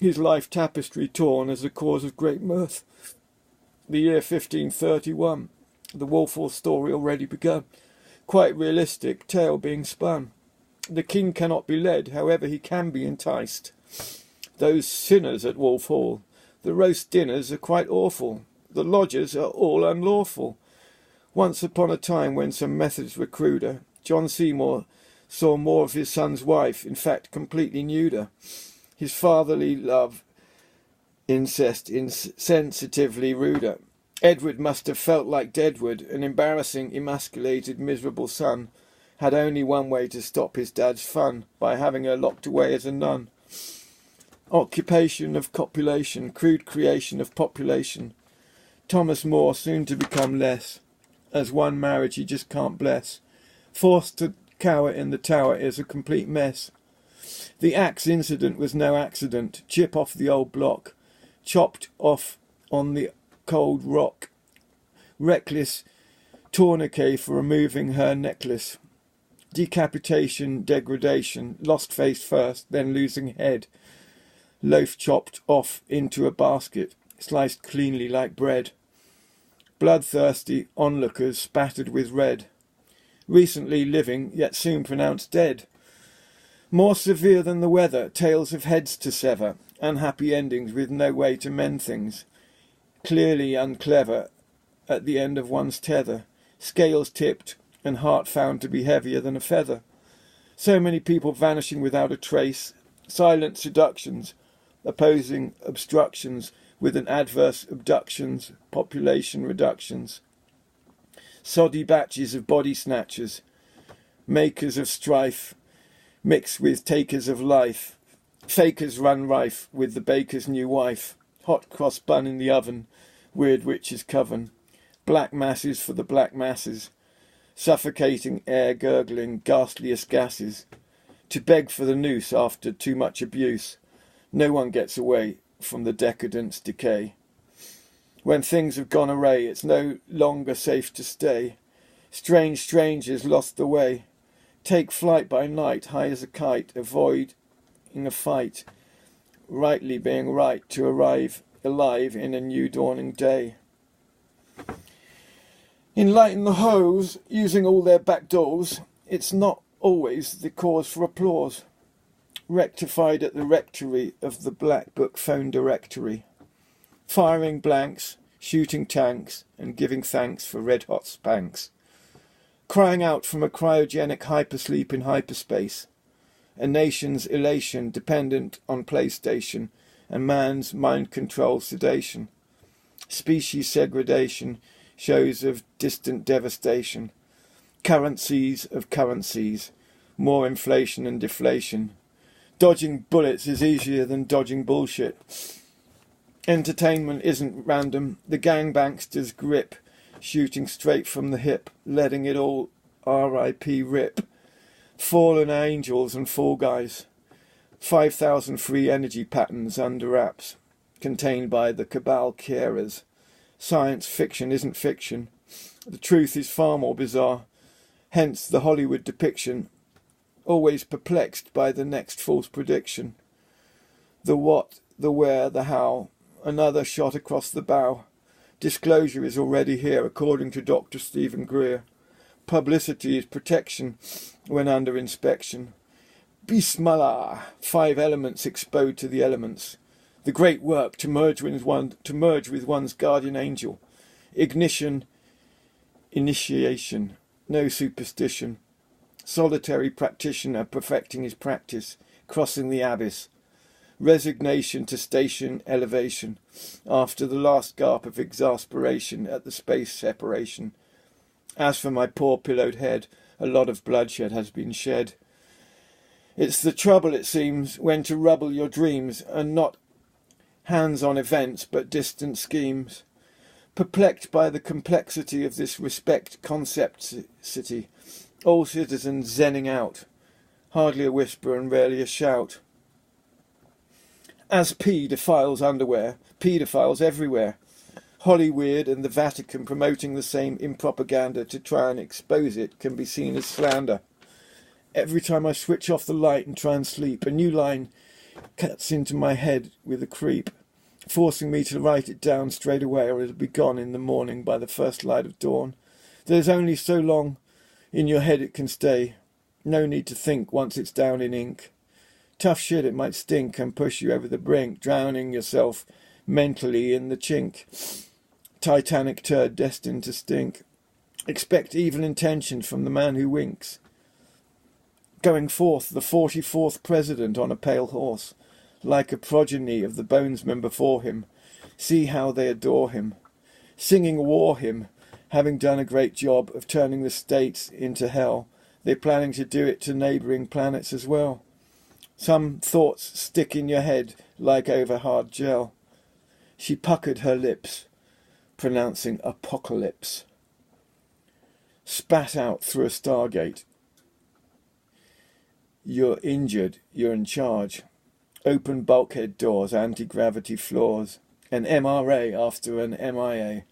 his life tapestry torn as a cause of great mirth. The year 1531, the woeful story already begun, quite realistic tale being spun. The king cannot be led, however he can be enticed. Those sinners at Wolf Hall, the roast dinners are quite awful, the lodgers are all unlawful. Once upon a time, when some methods were cruder, John Seymour saw more of his son's wife, in fact completely nuder. His fatherly love, incest insensitively ruder. Edward must have felt like Deadwood, an embarrassing, emasculated, miserable son, had only one way to stop his dad's fun, by having her locked away as a nun. Occupation of copulation, crude creation of population. Thomas More soon to become less, as one marriage he just can't bless. Forced to cower in the tower is a complete mess. The axe incident was no accident. Chip off the old block, chopped off on the cold rock. Reckless tourniquet for removing her necklace. Decapitation, degradation, lost face first, then losing head. Loaf chopped off into a basket, sliced cleanly like bread. Bloodthirsty onlookers spattered with red. Recently living, yet soon pronounced dead. More severe than the weather, tales of heads to sever, unhappy endings with no way to mend things. Clearly unclever at the end of one's tether, scales tipped and heart found to be heavier than a feather. So many people vanishing without a trace, silent seductions, opposing obstructions with an adverse abductions, population reductions. Soddy batches of body snatchers, makers of strife, mixed with takers of life. Fakers run rife with the baker's new wife. Hot cross bun in the oven, weird witches' coven. Black masses for the black masses. Suffocating air gurgling, ghastliest gases. To beg for the noose after too much abuse. No one gets away from the decadence decay. When things have gone awry, it's no longer safe to stay. Strange strangers lost the way. Take flight by night, high as a kite, avoiding a fight. Rightly being right to arrive alive in a new dawning day. Enlighten the hoes, using all their back doors. It's not always the cause for applause. Rectified at the rectory of the Black Book phone directory. Firing blanks, shooting tanks, and giving thanks for red-hot spanks. Crying out from a cryogenic hypersleep in hyperspace. A nation's elation dependent on PlayStation and man's mind-control sedation. Species segregation, shows of distant devastation. Currencies of currencies, more inflation and deflation. Dodging bullets is easier than dodging bullshit. Entertainment isn't random. The gangbangster's grip, shooting straight from the hip, letting it all R.I.P. rip. Fallen angels and fall guys. 5,000 free energy patterns under wraps, contained by the cabal carers. Science fiction isn't fiction. The truth is far more bizarre. Hence the Hollywood depiction, always perplexed by the next false prediction. The what, the where, the how. Another shot across the bow. Disclosure is already here, according to Dr. Stephen Greer. Publicity is protection when under inspection. Bismillah, 5 elements exposed to the elements. The great work to merge with one's guardian angel. Ignition, initiation, no superstition. Solitary practitioner perfecting his practice, crossing the abyss. Resignation to station elevation, after the last garp of exasperation at the space separation. As for my poor pillowed head, a lot of bloodshed has been shed. It's the trouble, it seems, when to rubble your dreams, and not hands-on events, but distant schemes. Perplexed by the complexity of this respect concept city, all citizens zenning out, hardly a whisper and rarely a shout. As P defiles underwear, paedophiles everywhere. Hollywood and the Vatican promoting the same impropaganda to try and expose it can be seen as slander. Every time I switch off the light and try and sleep, a new line cuts into my head with a creep, forcing me to write it down straight away, or it'll be gone in the morning by the first light of dawn. There's only so long in your head it can stay. No need to think once it's down in ink. Tough shit, it might stink and push you over the brink, drowning yourself mentally in the chink. Titanic turd destined to stink. Expect evil intentions from the man who winks. Going forth, the 44th president on a pale horse, like a progeny of the bonesmen before him. See how they adore him. Singing a war hymn, having done a great job of turning the states into hell, they're planning to do it to neighbouring planets as well. Some thoughts stick in your head like over hard gel. She puckered her lips, pronouncing apocalypse. Spat out through a stargate. You're injured, you're in charge. Open bulkhead doors, anti-gravity floors. An MRA after an MIA.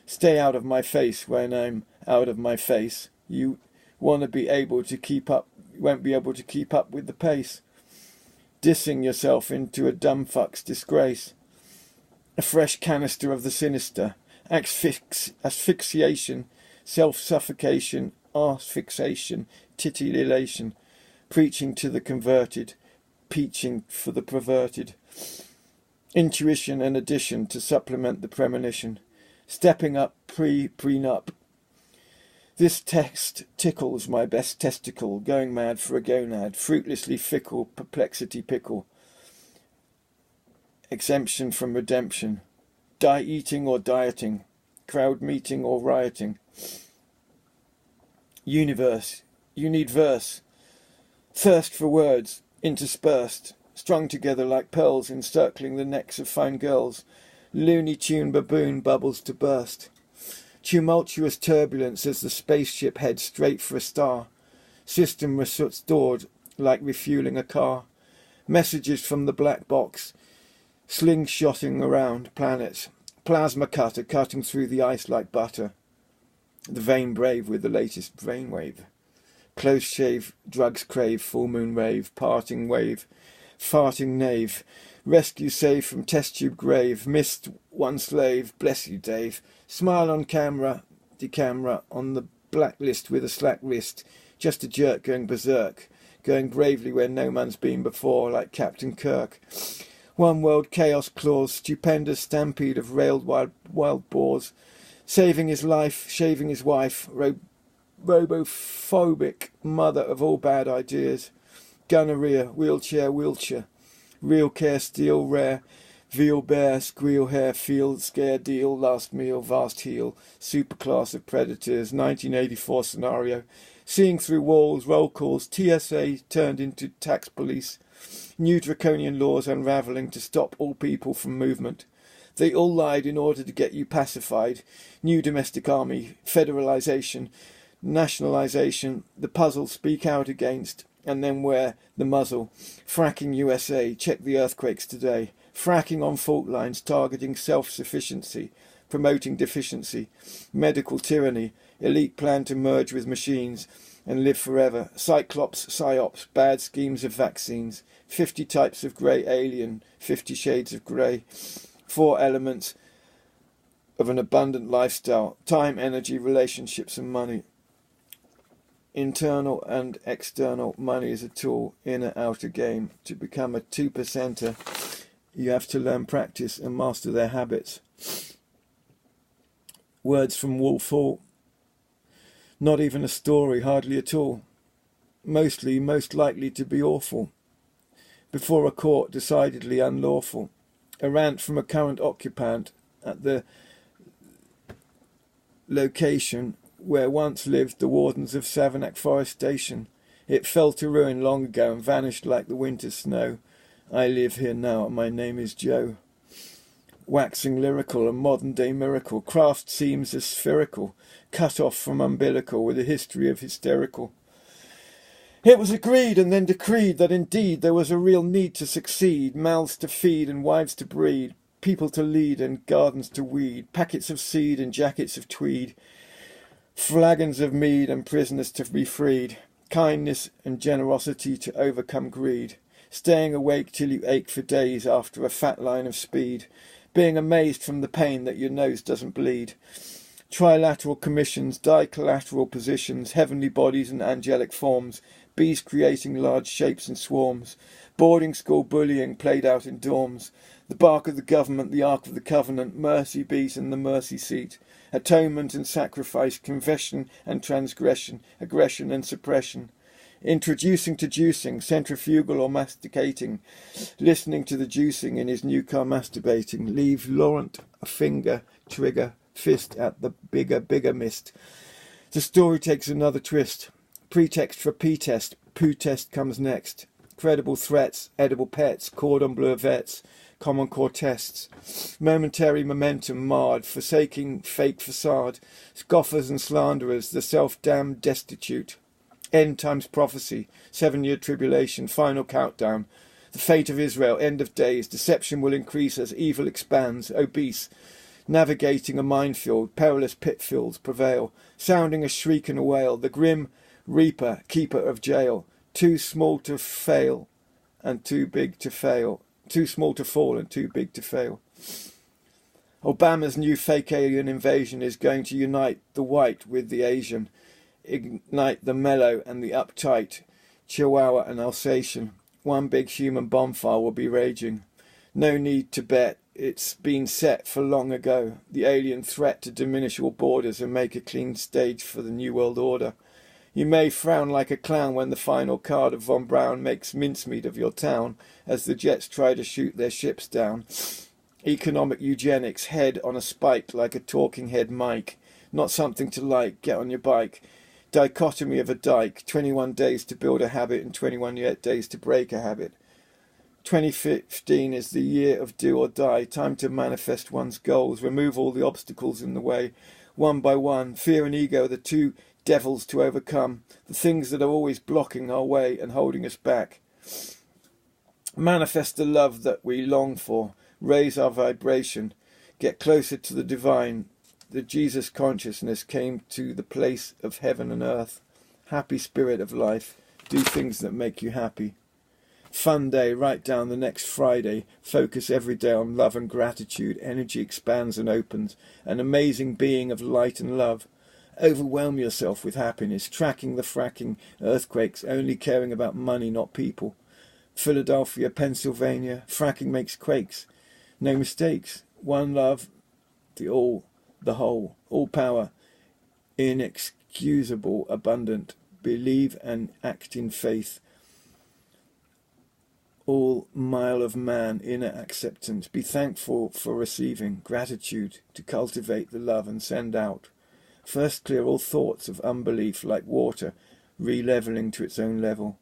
Stay out of my face when I'm out of my face. You won't be able to keep up with the pace. Dissing yourself into a dumb fuck's disgrace. A fresh canister of the sinister. Asphyxiation, self-suffocation, arse fixation, titillation. Preaching to the converted, peaching for the perverted. Intuition and addition to supplement the premonition. Stepping up prenup. This text tickles my best testicle, going mad for a gonad, fruitlessly fickle, perplexity pickle. Exemption from redemption. Die-eating or dieting. Crowd meeting or rioting. Universe. You need verse. Thirst for words, interspersed, strung together like pearls encircling the necks of fine girls. Looney Tune baboon bubbles to burst. Tumultuous turbulence as the spaceship heads straight for a star. System restored like refueling a car. Messages from the black box, slingshotting around planets. Plasma cutter cutting through the ice like butter. The vain brave with the latest brainwave. Close shave, drugs crave, full moon rave, parting wave, farting knave, rescue save from test tube grave, missed one slave, bless you Dave, smile on camera, decamera, on the blacklist with a slack wrist, just a jerk going berserk, going bravely where no man's been before, like Captain Kirk. One world chaos clause, stupendous stampede of railed wild boars, saving his life, shaving his wife, robophobic mother of all bad ideas, gonorrhea, wheelchair, real care, steel rare, veal bear, squeal hair, field scare deal, last meal, vast heel, superclass of predators, 1984 scenario, seeing through walls, roll calls, TSA turned into tax police, new draconian laws unravelling to stop all people from movement. They all lied in order to get you pacified, new domestic army, federalisation, nationalisation, the puzzle speak out against, and then wear the muzzle. Fracking USA, check the earthquakes today. Fracking on fault lines, targeting self-sufficiency, promoting deficiency. Medical tyranny, elite plan to merge with machines and live forever. Cyclops, psyops, bad schemes of vaccines. 50 types of grey alien, 50 shades of grey. 4 elements of an abundant lifestyle. Time, energy, relationships and money. Internal and external money is a tool, inner outer game. To become a 2%er, you have to learn, practice and master their habits. Words from Wolf Hall. Not even a story, hardly at all. Mostly, most likely to be awful. Before a court, decidedly unlawful. A rant from a current occupant at the location where once lived the wardens of Savanac Forest Station. It fell to ruin long ago and vanished like the winter snow. I live here now, and my name is Joe. Waxing lyrical, a modern-day miracle. Craft seems as spherical, cut off from umbilical with a history of hysterical. It was agreed and then decreed that indeed there was a real need to succeed, mouths to feed and wives to breed, people to lead and gardens to weed, packets of seed and jackets of tweed, flagons of mead and prisoners to be freed, kindness and generosity to overcome greed, staying awake till you ache for days after a fat line of speed, being amazed from the pain that your nose doesn't bleed. Trilateral commissions, dicollateral positions, heavenly bodies and angelic forms, bees creating large shapes and swarms, boarding school bullying played out in dorms, the bark of the government, the ark of the covenant, mercy beat and the mercy seat, atonement and sacrifice, confession and transgression, aggression and suppression, introducing to juicing, centrifugal or masticating, listening to the juicing in his new car masturbating, leave Laurent a finger, trigger, fist at the bigger mist. The story takes another twist. Pretext for P-test, poo-test comes next. Credible threats, edible pets, cordon bleu vets, common core tests. Momentary momentum marred, forsaking fake facade. Scoffers and slanderers, the self-damned destitute. End times prophecy, 7-year tribulation, final countdown. The fate of Israel, end of days. Deception will increase as evil expands, obese. Navigating a minefield, perilous pitfalls prevail, sounding a shriek and a wail, the grim reaper, keeper of jail, too small to fail and too big to fail, too small to fall and too big to fail. Obama's new fake alien invasion is going to unite the white with the Asian, ignite the mellow and the uptight, Chihuahua and Alsatian. One big human bonfire will be raging. No need to bet. It's been set for long ago, the alien threat to diminish all borders and make a clean stage for the New World Order. You may frown like a clown when the final card of Von Braun makes mincemeat of your town as the jets try to shoot their ships down. Economic eugenics, head on a spike like a talking head mic. Not something to like, get on your bike. Dichotomy of a dike, 21 days to build a habit and 21 days to break a habit. 2015 is the year of do or die, time to manifest one's goals, remove all the obstacles in the way, one by one. Fear and ego are the two devils to overcome, the things that are always blocking our way and holding us back. Manifest the love that we long for, raise our vibration, get closer to the divine. The Jesus consciousness came to the place of heaven and earth. Happy spirit of life, do things that make you happy. Fun day, write down the next Friday. Focus every day on love and gratitude. Energy expands and opens. An amazing being of light and love. Overwhelm yourself with happiness. Tracking the fracking earthquakes. Only caring about money, not people. Philadelphia, Pennsylvania. Fracking makes quakes. No mistakes. One love. The all. The whole. All power. Inexcusable. Abundant. Believe and act in faith. All mile of man, inner acceptance. Be thankful for receiving. Gratitude to cultivate the love and send out. First clear all thoughts of unbelief like water, re-leveling to its own level.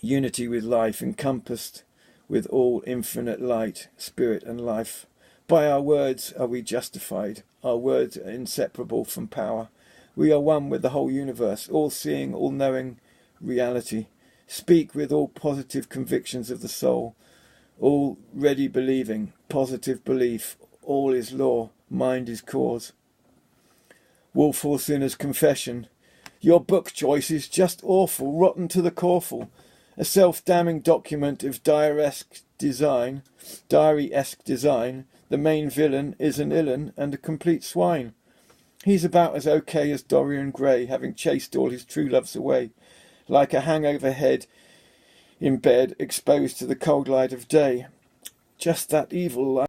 Unity with life, encompassed with all infinite light, spirit and life. By our words are we justified. Our words are inseparable from power. We are one with the whole universe, all-seeing, all-knowing reality. Speak with all positive convictions of the soul, all ready believing, positive belief, all is law, mind is cause. Willful sinner's confession. Your book choice is just awful, rotten to the coreful. A self-damning document of diary-esque design. The main villain is an illin and a complete swine. He's about as okay as Dorian Gray, having chased all his true loves away. Like a hangover head in bed, exposed to the cold light of day. Just that evil light.